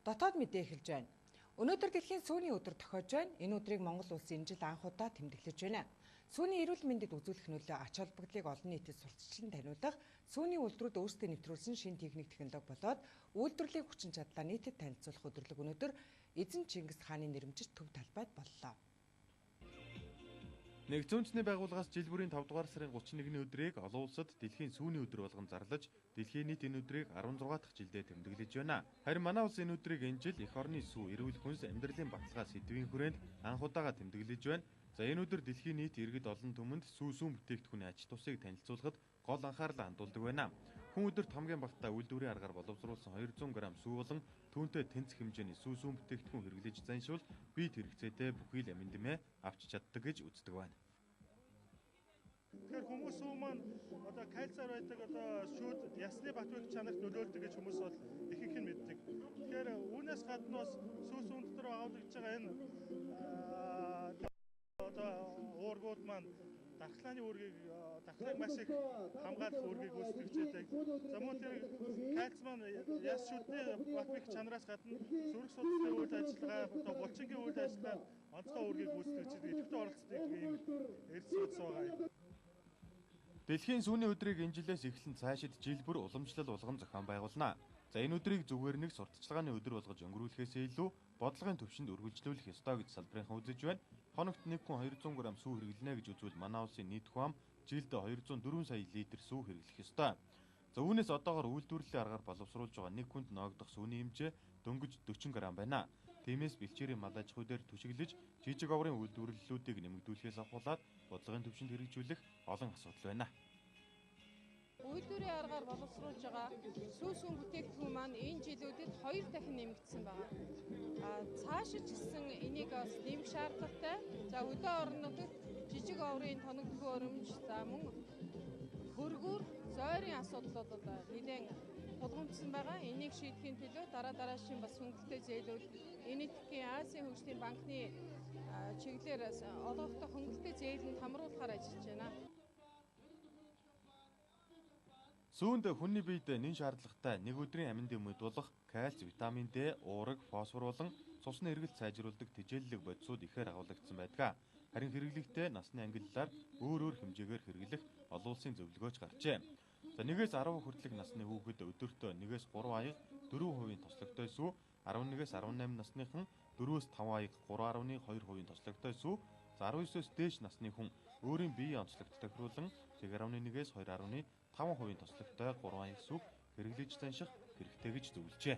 Дотоод мэдээ эхэлж байна. Өнөөдөр дэлхийн сүүний өдөр тохиож байна. Энэ өдрийг Монгол улс энэ жил анх удаа тэмдэглэж байна. Сүүний эрүүл мэндэд үзүүлэх нөлөө ач холбогдлыг олон нийтэд сурталчлан таниулах, сүүний үйлдвэрүүд өөрсдөө нэвтрүүлсэн шинэ техник технологи болоод үйлдвэрлэлийн хүчин чадлаа нийтэд танилцуулах өдөрлөг өнөөдөр эзэн Чингис хааны нэрэмжит төв талбайд боллоо. Нэгдсэн үндэсний байгууллагаас жил бүрийн 5 дугаар сарын 31-ний өдрийг олон улсад дэлхийн сүүний өдөр болгон зарлаж, дэлхийн нийт энэ өдрийг 16 дахь жилдээ тэмдэглэж байна. Харин манай улс энэ өдрийг энэ жил эх орны сүү, эрүүл хүнс, амьдралын баталгаа сэдвийн хүрээнд анх удаага тэмдэглэж байна. За энэ өдөр дэлхийн нийт иргэд олон түмэнд сүүн бүтээгдэхүүний ач тусыг танилцуулахад гол анхаарлаа хандуулдаг байна. Хүн өдөрт хамгийн багтаа үйлдвэрийн аргаар боловсруулсан 200 г сүү болон түүнтэй тэнцэх хэмжээний сүүн бүтээгдэхүүн хэрэглэж заншвал бид хэрэгцээтэй бүхий л аминдмээ авч чаддаг гэж үздэг байна. Тэгэхээр хүмүүс сүү маань одоо кальцаар байдаг одоо шүүд ясны батвах чанарт нөлөөлдөг гэж хүмүүс бол ихэнх нь мэддэг. Тэгэхээр үүнээс гаднаас сүүс өндөр агуулж байгаа энэ одоо уургууд маань дархлааны үүргийг дархлааг маш их хамгаалах үүргийг үүсгэж байдаг. За мөн тэр кальц маань яс шүдний батвах чанараас гадна зүрх судасны үйл ажиллагаа, одоо булчингийн үйл ажиллагаанд онцгой үүргийг үүсгэж байдаг. Идэвхтэй оролцдог ийм эрс судас байгаа. Дэлхийн сүүний өдрийг энэ жилээс эхлэн цаашид жил бүр уламжлал болгон зохион байгуулна. За энэ өдрийг зүгээр нэг сурталчилгааны өдөр болгож өнгөрүүлэхээс илүү бодлогын төвшөнд үргэлжлүүлэх ёстой гэж салбарынхан үзэж байна. Хоногт нэг хүн 200 г сүү хэрэглэнэ гэж үзвэл манай улсын нийт хүн ам жилд 204 сая литр сүү хэрэглэх ёстой. За үүнээс одоогоор үйлдвэрлэлийн аргаар боловсруулж байгаа нэг хүнд ноогдох сүүний хэмжээ дөнгөж 40 г байна. Тиймээс бэлчээрийн мал аж ахуй дээр түшиглэж жижиг оврын үйлдвэрлэлүүдийг нэмэгдүүлэхээс авахуулаад бодлогын төвшөнд хэрэгжүүлэх олон асуудал байна. Үйлдвэрийн аргаар боловсруулж байгаа сүүн бүтээгдэхүүн маань энэ жилүүдэд 2 дахин нэмэгдсэн байна. Цаашид ч гэсэн энийг бас нэмэх шаардлагатай. За өдөө орнодод жижиг оврын тоног төхөөрөмж, за мөн хөргүүр, зойрын асуудлууд нэлээд тулгамдсан байгаа. Энийг шийдэхин төлөө дараашийн бас хөнгөлөлтэй зээлүүд энэ дэлхийн Азийн хөгжлийн банкны чиглэлээр олгогдох хөнгөлөлтэй зээлэнд хамруулахаар ажиллаж байна. Сүүнд хүний биед нэн шаардлагатай нэг өдрийн аминдын мөд болох кальц, витамин D, уурэг, фосфор болон цусны эргэлт сайжруулдаг тэжээллэг бодисууд ихээр агуулгдсан байдаг. Харин хэрэглэхдээ насны ангиллаар өөр хэмжээгээр хэрэглэх олон улсын зөвлөгөөч гарчээ. За 1-ээс 10 хүртэлх насны хүүхэд өдөртөө 1-ээс 3 аяга 4% тослогтой сүү, 11-ээс 18 насныхан 4-ээс 5 аяга 3.2% тослогтой сүү, за 19-өөс дээш насны хүн өөрийн биеийн онцлогт тохируулан 1.1-ээс 2.5% тослогтой 3 аяга сүү хэрэглэж занших хэрэгтэй гэж зөвлөжээ.